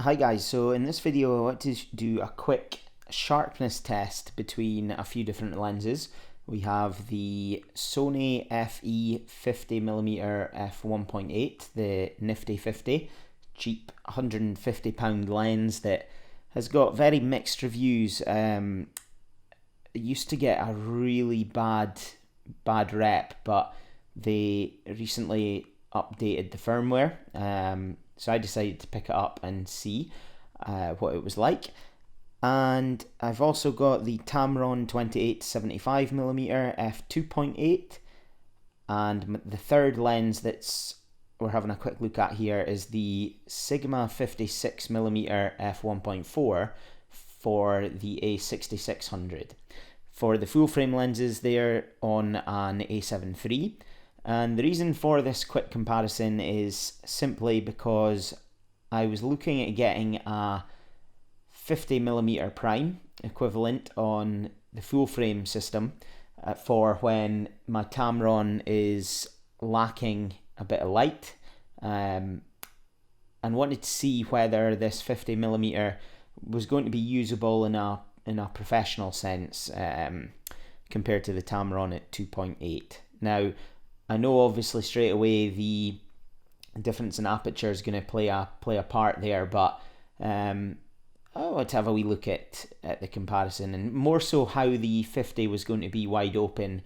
Hi guys, so in this video I want to do a quick sharpness test between a few different lenses. We have the Sony FE 50mm f1.8, the nifty 50, cheap £150 lens that has got very mixed reviews. It used to get a really bad rep, but they recently updated the firmware. So I decided to pick it up and see what it was like. And I've also got the Tamron 28-75mm f2.8, and the third lens that's we're having a quick look at here is the Sigma 56mm f1.4 for the A6600. For the full frame lenses, they're on an A7 III. And the reason for this quick comparison is simply because I was looking at getting a 50mm prime equivalent on the full frame system for when my Tamron is lacking a bit of light, and wanted to see whether this 50mm was going to be usable in a professional sense compared to the Tamron at 2.8. Now, I know obviously straight away the difference in aperture is going to play a part there, but I want to have a wee look at the comparison, and more so how the 50 was going to be wide open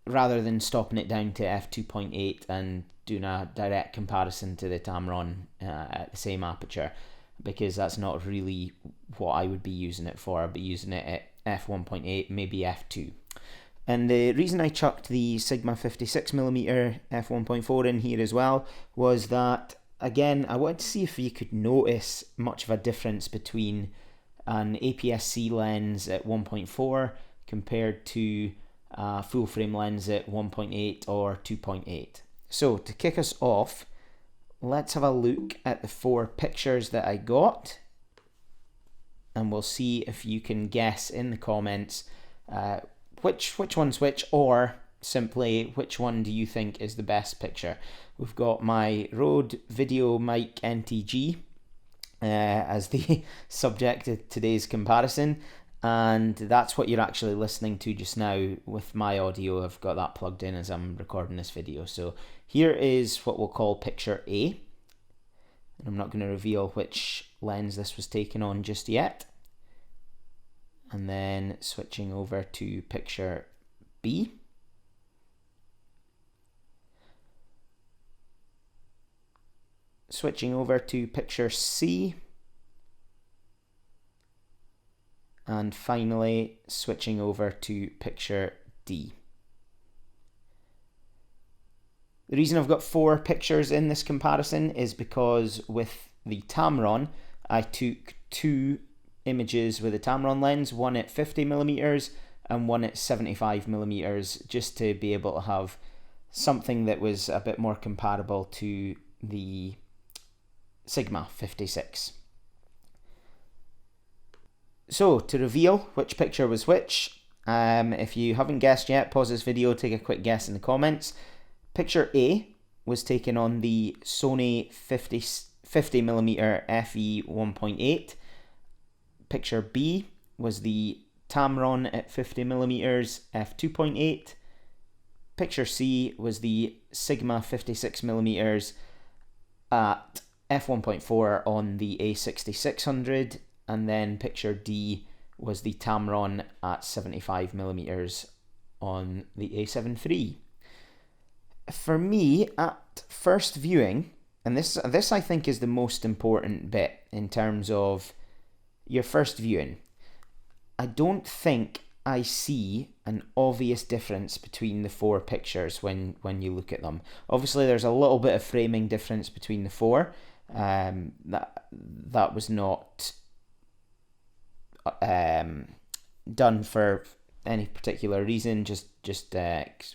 rather than stopping it down to f2.8 and doing a direct comparison to the Tamron at the same aperture, because that's not really what I would be using it for. I'd be using it at f1.8, maybe f2. And the reason I chucked the Sigma 56mm f1.4 in here as well was that, again, I wanted to see if you could notice much of a difference between an APS-C lens at 1.4 compared to a full frame lens at 1.8 or 2.8. So to kick us off, let's have a look at the four pictures that I got, and we'll see if you can guess in the comments which one's which, or simply which one do you think is the best picture. We've got my Rode Video Mic NTG as the subject of today's comparison, and that's what you're actually listening to just now with my audio. I've got that plugged in as I'm recording this video. So here is what we'll call picture A, and I'm not going to reveal which lens this was taken on just yet. And then switching over to picture B. Switching over to picture C. And finally switching over to picture D. The reason I've got four pictures in this comparison is because with the Tamron, I took two images with a Tamron lens, one at 50mm and one at 75mm, just to be able to have something that was a bit more comparable to the Sigma 56. So to reveal which picture was which, if you haven't guessed yet, pause this video, take a quick guess in the comments. Picture A was taken on the Sony 50mm FE 1.8. Picture B was the Tamron at 50mm f2.8. Picture C was the Sigma 56mm at f1.4 on the A6600, and then picture D was the Tamron at 75mm on the A7 III. For me, at first viewing, and this I think is the most important bit in terms of your first viewing, I don't think I see an obvious difference between the four pictures when you look at them. Obviously there's a little bit of framing difference between the four. That was not done for any particular reason, just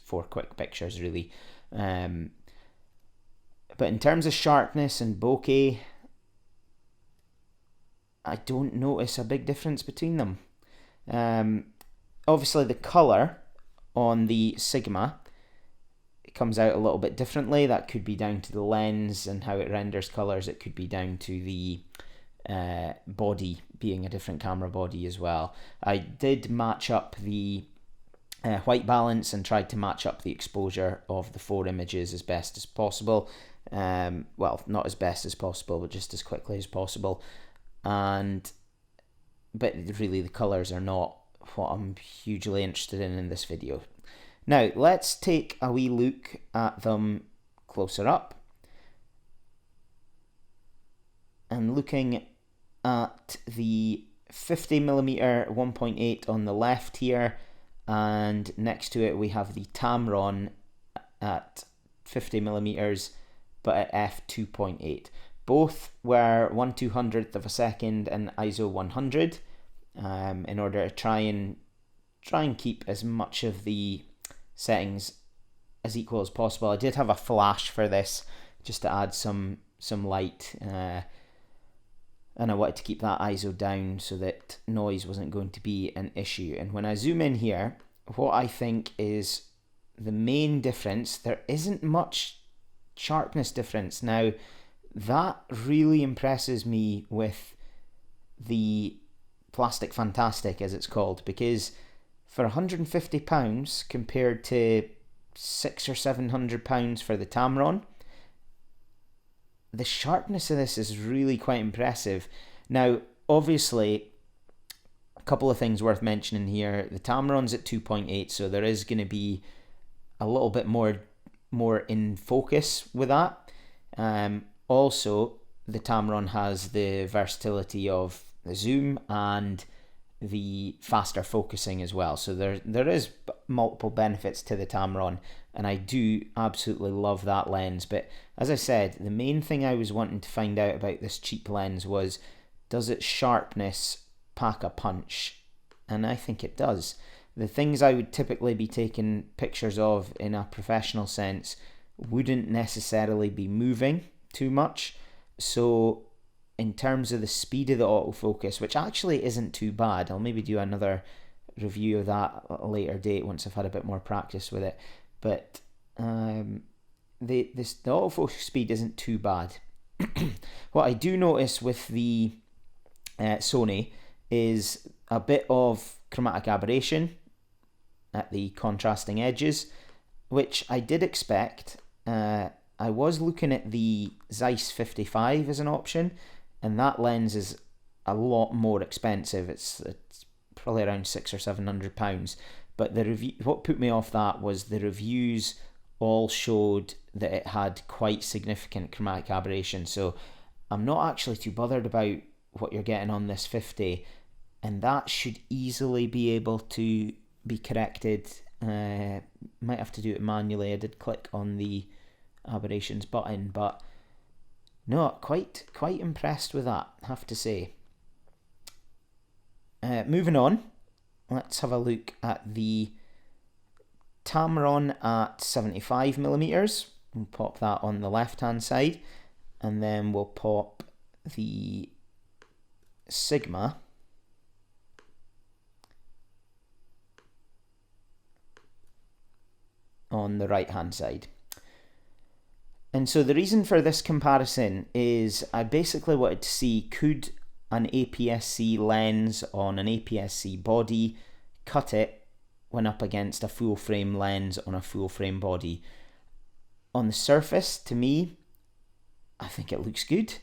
four quick pictures really. But in terms of sharpness and bokeh, I don't notice a big difference between them. Obviously the colour on the Sigma, it comes out a little bit differently. That could be down to the lens and how it renders colours. It could be down to the body being a different camera body as well. I did match up the white balance and tried to match up the exposure of the 4 images as best as possible. Well, not as best as possible, but just as quickly as possible. But really the colours are not what I'm hugely interested in this video. Now let's take a wee look at them closer up. And looking at the 50mm 1.8 on the left here, and next to it we have the Tamron at 50mm but at f2.8. Both were 1/200th of a second and ISO 100 in order to try and keep as much of the settings as equal as possible. I did have a flash for this just to add some light, and I wanted to keep that ISO down so that noise wasn't going to be an issue. And when I zoom in here, what I think is the main difference, there isn't much sharpness difference. Now that really impresses me with the Plastic Fantastic, as it's called, because for £150 compared to £600 or £700 for the Tamron, the sharpness of this is really quite impressive. Now, obviously, a couple of things worth mentioning here. The Tamron's at 2.8, so there is going to be a little bit more in focus with that. Also, the Tamron has the versatility of the zoom and the faster focusing as well. So there is multiple benefits to the Tamron, and I do absolutely love that lens. But as I said, the main thing I was wanting to find out about this cheap lens was, does its sharpness pack a punch? And I think it does. The things I would typically be taking pictures of in a professional sense wouldn't necessarily be moving too much. So in terms of the speed of the autofocus, which actually isn't too bad, I'll maybe do another review of that at a later date once I've had a bit more practice with it. But the autofocus speed isn't too bad. What I do notice with the Sony is a bit of chromatic aberration at the contrasting edges, which I did expect. I was looking at the Zeiss 55 as an option, and that lens is a lot more expensive. It's probably around £600 or £700. But what put me off that was the reviews all showed that it had quite significant chromatic aberration. So I'm not actually too bothered about what you're getting on this 50, and that should easily be able to be corrected. Might have to do it manually. I did click on the aberrations button, but no, quite impressed with that, I have to say. Moving on, let's have a look at the Tamron at 75mm. We'll pop that on the left hand side, and then we'll pop the Sigma on the right hand side. And so the reason for this comparison is I basically wanted to see, could an APS-C lens on an APS-C body cut it when up against a full frame lens on a full frame body? On the surface, to me, I think it looks good.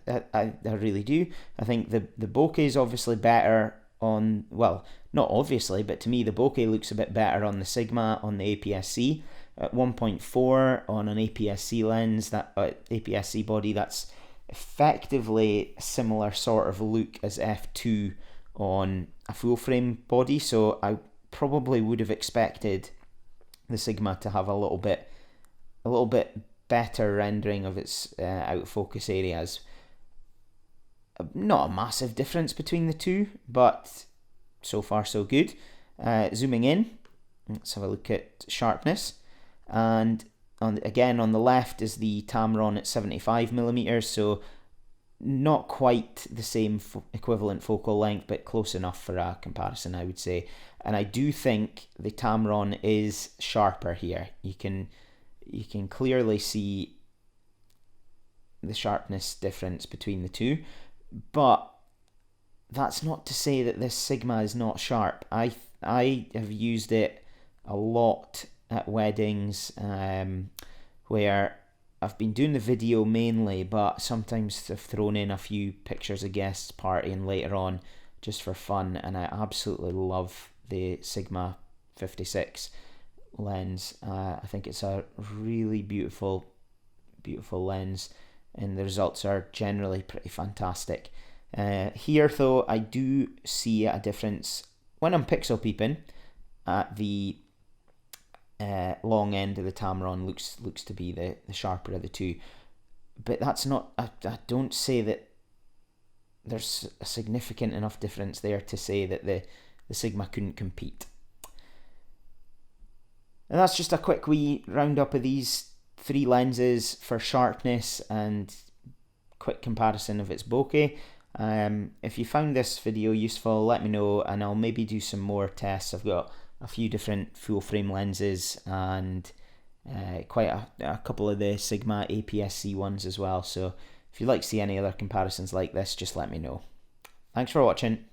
I really do. I think the bokeh is obviously better on, well, not obviously, but to me the bokeh looks a bit better on the Sigma on the APS-C. At 1.4 on an APS-C lens, that APS-C body, that's effectively a similar sort of look as f2 on a full frame body. So I probably would have expected the Sigma to have a little bit better rendering of its out of focus areas. Not a massive difference between the two, but so far so good. Zooming in, let's have a look at sharpness. And again on the left is the Tamron at 75mm, so not quite the same equivalent focal length, but close enough for a comparison, I would say. And I do think the Tamron is sharper here. You can clearly see the sharpness difference between the two. But that's not to say that this Sigma is not sharp. I have used it a lot at weddings, where I've been doing the video mainly, but sometimes I've thrown in a few pictures of guests partying later on just for fun, and I absolutely love the Sigma 56 lens. I think it's a really beautiful lens, and the results are generally pretty fantastic. Here though, I do see a difference when I'm pixel peeping at the long end of the Tamron. Looks to be the sharper of the two, but that's not, I don't say that there's a significant enough difference there to say that the Sigma couldn't compete. And that's just a quick wee roundup of these three lenses for sharpness and quick comparison of its bokeh. If you found this video useful, let me know, and I'll maybe do some more tests. I've got a few different full frame lenses and quite a couple of the Sigma APS-C ones as well. So if you'd like to see any other comparisons like this, just let me know. Thanks for watching.